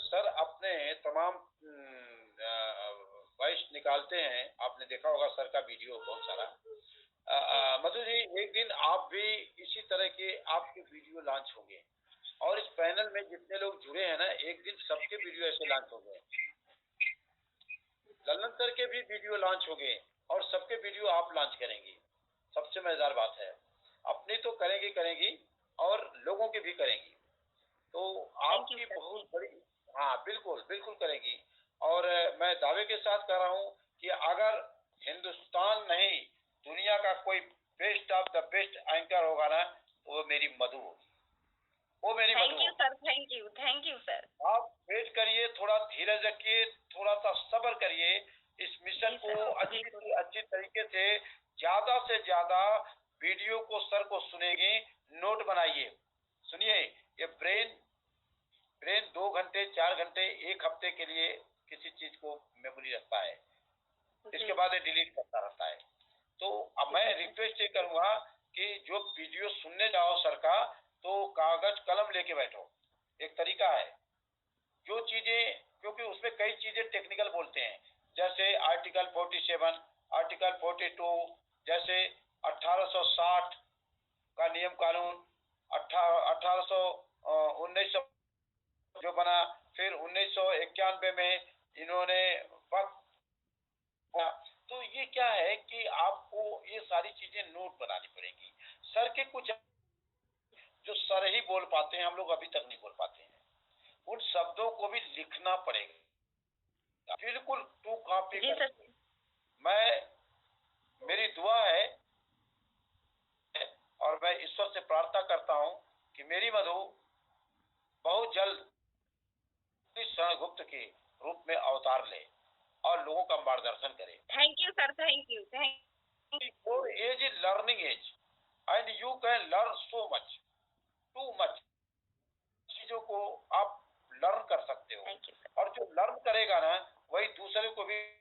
Sir अपने तमाम voice निकालते हैं, आपने देखा होगा सर का वीडियो बहुत सारा। मधु जी, एक दिन आप भी इसी तरह के आपके वीडियो लॉन्च होंगे और इस पैनल में जितने लोग जुड़े हैं ना, एक दिन सबके वीडियो ऐसे लॉन्च होंगे। ललन सर के भी वीडियो लॉन्च होंगे और सबके वीडियो आप लॉन्च करेंगी। सबसे मजेदार बात है, अपनी तो करेंगी करेंगी और लोगों की भी करेंगी, तो आपकी बहुत बड़ी, हाँ बिल्कुल बिल्कुल करेंगी। और मैं दावे के साथ कह रहा हूँ कि अगर हिंदुस्तान नहीं दुनिया का कोई best of the best anchor होगा ना, तो वो मेरी मधु होगी, वो मेरी Madhu. Thank you sir, thank you sir. आप वेट करिए, थोड़ा धीरज रखिए, थोड़ा सा सब्र करिए। इस मिशन को अच्छी तरीके से ज्यादा वीडियो को सर को सुनेंगे, नोट बनाइए। सुनिए, ये ब्रेन 2 घंटे 4 घंटे 1 हफ्ते के लिए किसी चीज को मेमोरी रखता है, इसके बाद ये डिलीट करता रहता है। तो अब मैं रिक्वेस्ट ये करूंगा कि जो वीडियो सुनने जाओ सर का, तो कागज कलम लेके बैठो। एक तरीका है, जो चीजें, क्योंकि उसमें कई चीजें टेक्निकल बोलते हैं, जैसे आर्टिकल 47, आर्टिकल 42, जैसे 1860 का नियम कानून, 1900 जो बना, फिर 1991 में इन्होंने वक्त, तो ये क्या है कि आपको ये सारी चीजें नोट बनानी पड़ेगी। सर के कुछ जो सर ही बोल पाते हैं, हम लोग अभी तक नहीं बोल पाते हैं, उन शब्दों को भी लिखना पड़ेगा, बिल्कुल टू कॉपी करके। मेरी दुआ है और मैं ईश्वर से प्रार्थना करता हूं कि मेरी मधु बहुत जल्द गुप्त के रूप में अवतार ले और लोगों का मार्गदर्शन करे। Thank you sir, thank you. Your age is learning age and you can learn so much, too much चीजों को आप लर्न कर सकते हो, और जो लर्न करेगा ना, वही दूसरे को भी।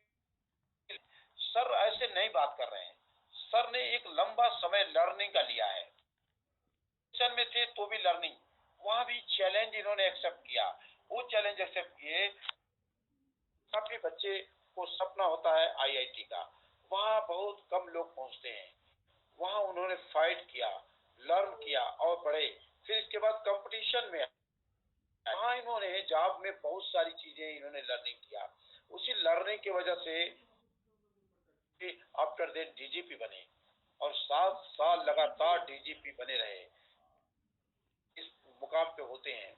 सर ऐसे नहीं बात कर रहे हैं, सर ने एक लंबा समय लर्निंग का लिया है, में थे तो भी लर्निंग, वहां भी चैलेंज इन्होंने एक्सेप्ट किया, वो चैलेंज एक्सेप्ट किए। काफी बच्चे को सपना होता है आईआईटी का, वहां बहुत कम लोग पहुंचते हैं, वहां उन्होंने फाइट किया, लर्न किया और बढ़े। फिर इसके बाद कंपटीशन में वहां इन्होंने जॉब में बहुत सारी चीजें इन्होंने लर्निंग किया, उसी लर्निंग की वजह से आफ्टर दैट डीजीपी बने और 7 साल लगातार डीजीपी बने रहे, इस मुकाम पे होते हैं।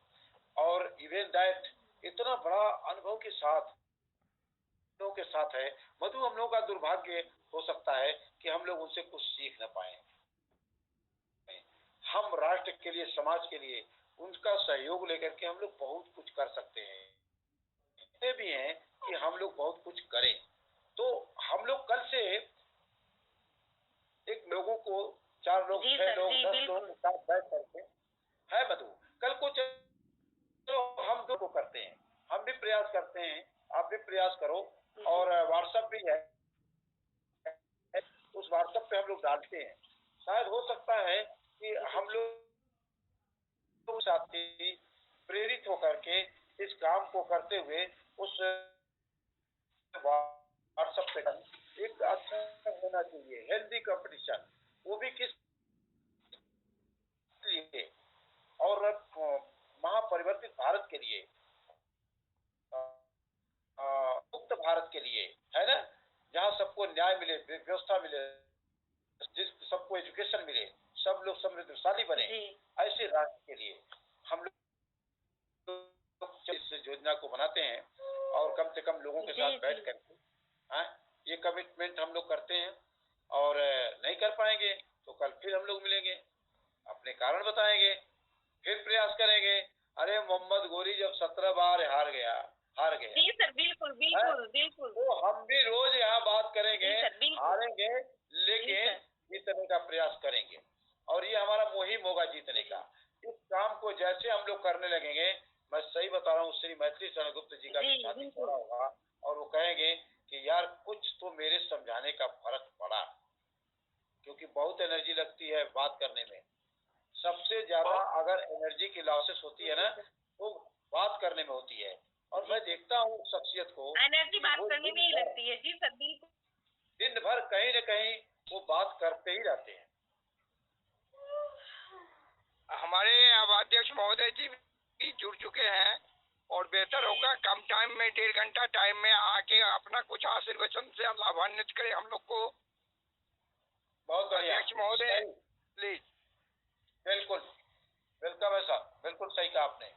और इवन दैट इतना बड़ा अनुभव के साथ है मधु, हम लोगों का दुर्भाग्य हो सकता है कि हम लोग उनसे कुछ सीख न पाए। हम राष्ट्र के लिए, समाज के लिए उनका सहयोग लेकर के हम लोग बहुत कुछ कर सकते हैं, ये भी हैं कि हम लोग बहुत कुछ करें। तो हम लोग कल से एक लोगों को 4 लोग 6 लोग 10 लोग के साथ बैठ करके है मधु, कल को चलो हम दो को करते हैं, हम भी प्रयास करते हैं, आप भी प्रयास करो। और व्हाट्सएप भी है, उस व्हाट्सएप पे हम लोग डालते हैं, शायद हो सकता है कि हम लोग साथी प्रेरित होकर के इस काम को करते हुए उस व्हाट्सएप पे एक अच्छा होना चाहिए, हेल्दी कंपटीशन, वो भी किस लिए, और महापरिवर्तित भारत के लिए, मुक्त भारत के लिए, है ना, जहाँ सबको न्याय मिले, व्यवस्था मिले, जिस सबको एजुकेशन मिले, सब लोग समृद्धशाली बने, ऐसे राष्ट्र के लिए हम लोग इस योजना को बनाते हैं और कम से कम लोगों के साथ बैठ करके ये कमिटमेंट हम लोग करते हैं। और नहीं कर पाएंगे तो कल फिर हम लोग मिलेंगे, अपने कारण बताएंगे, फिर प्रयास करेंगे। अरे मोहम्मद गोरी जब 17 बार हार गया जी सर, बिल्कुल बिल्कुल बिल्कुल, तो हम भी रोज यहाँ बात करेंगे, हारेंगे लेकिन जीतने का प्रयास करेंगे, और ये हमारा मुहिम होगा जीतने का। इस काम को जैसे हम लोग करने लगेंगे, मैं सही बता रहा हूँ, श्री मैथिली शरण गुप्त जी का छाती चौड़ा होगा और वो कहेंगे कि यार कुछ तो मेरे समझाने का फर्क पड़ा, क्योंकि बहुत एनर्जी लगती है बात करने में। सबसे ज्यादा अगर एनर्जी की लॉसेस होती है ना, तो बात करने में होती है, और मैं देखता हूँ उस शख्सियत को, एनर्जी बात वो करने में ही लगती है। जी सर बिल्कुल। दिन भर कहीं न कहीं वो बात करते ही रहते हैं। हमारे अब अध्यक्ष महोदय जी भी जुड़ चुके हैं और बेहतर होगा कम टाइम में 1.5 घंटा टाइम में आके अपना कुछ आशीर्वचन से लाभान्वित करें हम लोग को। बहुत बढ़िया अध्यक्ष महोदय प्लीज। बिल्कुल वेलकम है सर, बिल्कुल सही कहा आपने।